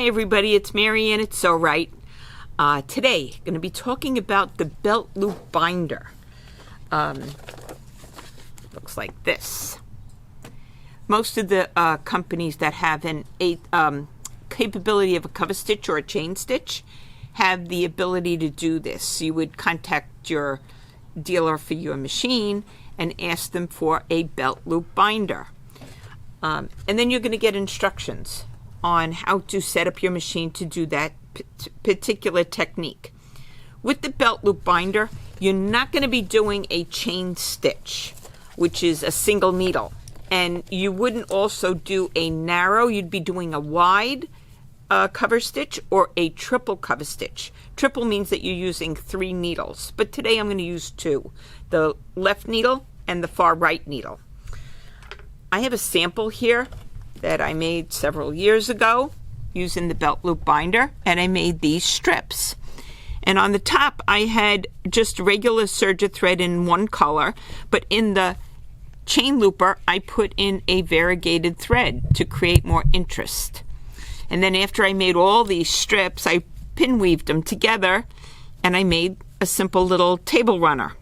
Hi everybody, it's Mary and it's so right. Today, going to be talking about the belt loop binder. Looks like this. Most of the companies that have an capability of a cover stitch or a chain stitch have the ability to do this. You would contact your dealer for your machine and ask them for a belt loop binder. And then you're going to get instructions on how to set up your machine to do that particular technique. With the belt loop binder, you're not going to be doing a chain stitch, which is a single needle. And you wouldn't also do a narrow, you'd be doing a wide cover stitch or a triple cover stitch. Triple means that you're using 3 needles, but today I'm going to use 2, the left needle and the far right needle. I have a sample here that I made several years ago using the belt loop binder, and I made these strips. And on the top I had just regular Serger thread in one color, but in the chain looper I put in a variegated thread to create more interest. And then after I made all these strips, I pin weaved them together and I made a simple little table runner.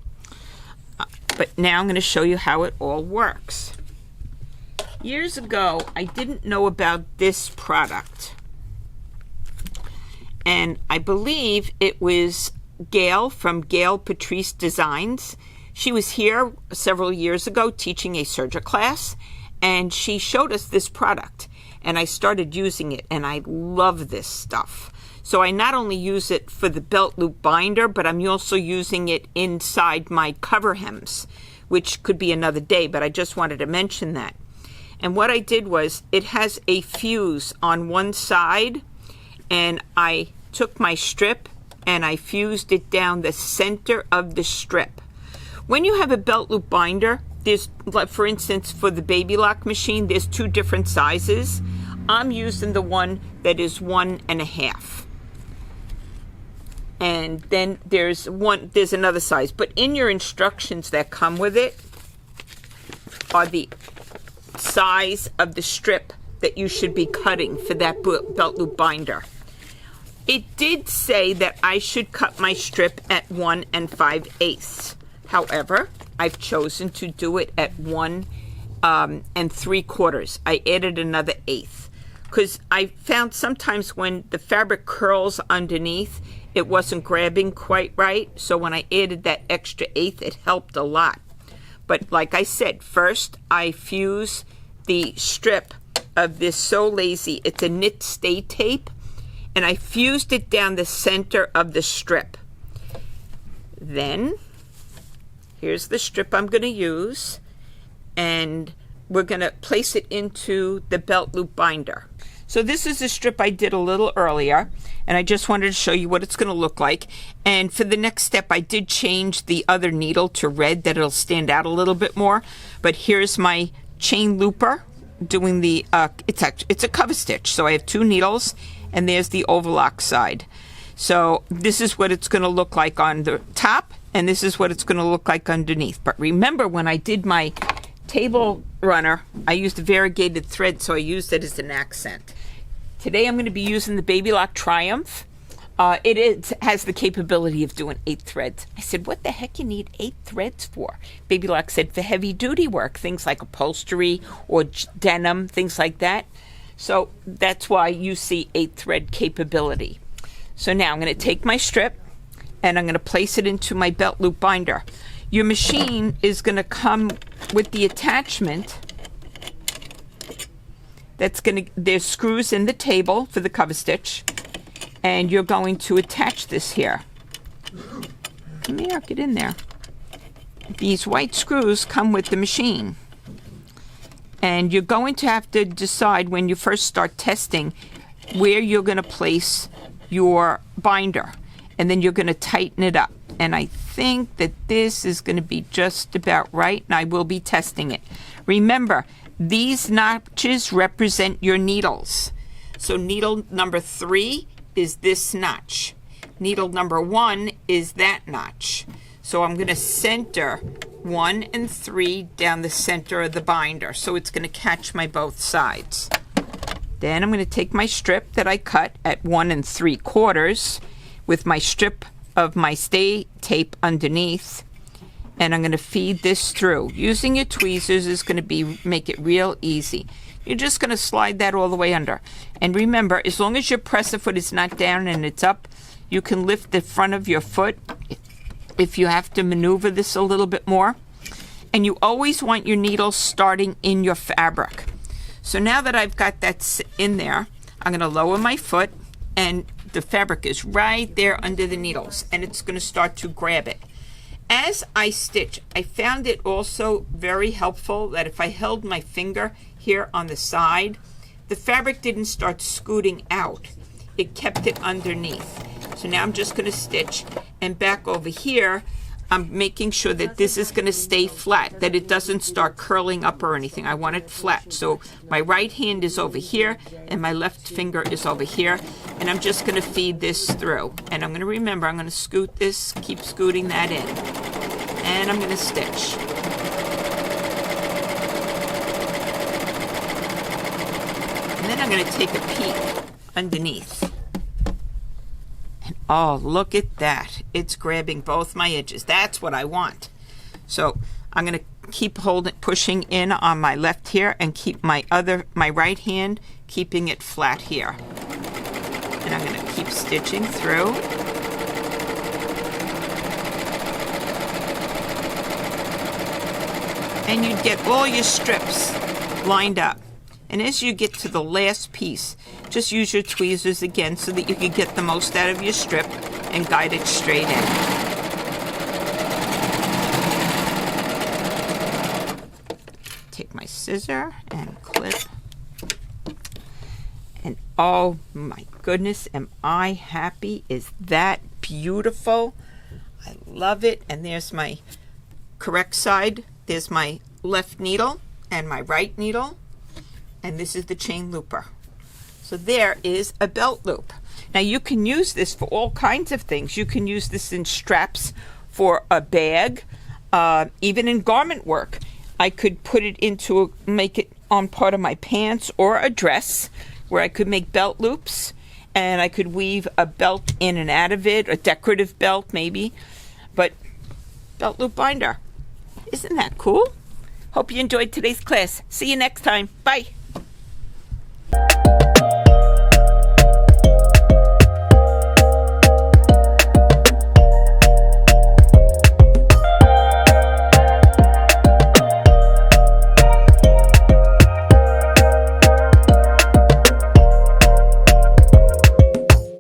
But now I'm going to show you how it all works. Years ago, I didn't know about this product. And I believe it was Gail from Gail Patrice Designs. She was here several years ago teaching a Serger class, and she showed us this product. And I started using it, and I love this stuff. So I not only use it for the belt loop binder, but I'm also using it inside my cover hems, which could be another day, but I just wanted to mention that. And what I did was, it has a fuse on one side, and I took my strip and I fused it down the center of the strip. When you have a belt loop binder, there's, like for instance, for the baby lock machine, there's 2 different sizes. I'm using the one that is 1.5. And then there's another size. But in your instructions that come with it are the size of the strip that you should be cutting for that belt loop binder. It did say that I should cut my strip at 1 5/8. However, I've chosen to do it at 1 3/4. I added another 1/8 because I found sometimes when the fabric curls underneath, it wasn't grabbing quite right. So when I added that extra 1/8, it helped a lot. But like I said, first I fuse the strip of this So Lazy. It's a knit stay tape, and I fused it down the center of the strip. Then here's the strip I'm going to use, and we're going to place it into the belt loop binder. So this is a strip I did a little earlier, and I just wanted to show you what it's going to look like. And for the next step, I did change the other needle to red, that it'll stand out a little bit more. But here's my chain looper doing the, it's a cover stitch. So I have 2 needles, and there's the overlock side. So this is what it's going to look like on the top, and this is what it's going to look like underneath. But remember, when I did my table runner, I used a variegated thread, so I used it as an accent. Today I'm going to be using the Baby Lock Triumph. It has the capability of doing 8 threads. I said, what the heck you need 8 threads for? Baby Lock said for heavy duty work, things like upholstery or denim, things like that. So that's why you see 8 thread capability. So now I'm going to take my strip and I'm going to place it into my belt loop binder. Your machine is going to come with the attachment there's screws in the table for the cover stitch, and you're going to attach this here. Come here, get in there. These white screws come with the machine, and you're going to have to decide when you first start testing where you're going to place your binder, and then you're going to tighten it up. And I think that this is going to be just about right, and I will be testing it. Remember, these notches represent your needles. So needle number 3 is this notch. Needle number 1 is that notch. So I'm going to center 1 and 3 down the center of the binder. So it's going to catch my both sides. Then I'm going to take my strip that I cut at 1 3/4 with my strip of my stay tape underneath, and I'm going to feed this through. Using your tweezers is going to make it real easy. You're just going to slide that all the way under. And remember, as long as your presser foot is not down and it's up, you can lift the front of your foot if you have to maneuver this a little bit more. And you always want your needle starting in your fabric. So now that I've got that in there, I'm going to lower my foot, and the fabric is right there under the needles, and it's going to start to grab it. As I stitch, I found it also very helpful that if I held my finger here on the side, the fabric didn't start scooting out. It kept it underneath. So now I'm just going to stitch, and back over here, I'm making sure that this is going to stay flat, that it doesn't start curling up or anything. I want it flat. So my right hand is over here, and my left finger is over here, and I'm just going to feed this through. And I'm going to remember, I'm going to scoot this, keep scooting that in. And I'm going to stitch. And then I'm going to take a peek underneath. Oh, look at that. It's grabbing both my edges. That's what I want. So I'm going to keep pushing in on my left here, and keep my right hand, keeping it flat here. And I'm going to keep stitching through. And you get all your strips lined up. And as you get to the last piece, just use your tweezers again so that you can get the most out of your strip and guide it straight in. Take my scissor and clip. And oh my goodness, am I happy? Is that beautiful? I love it. And there's my correct side. There's my left needle and my right needle. And this is the chain looper. So there is a belt loop. Now you can use this for all kinds of things. You can use this in straps for a bag, even in garment work. I could put it make it on part of my pants or a dress, where I could make belt loops, and I could weave a belt in and out of it, a decorative belt maybe. But belt loop binder. Isn't that cool? Hope you enjoyed today's class. See you next time. Bye.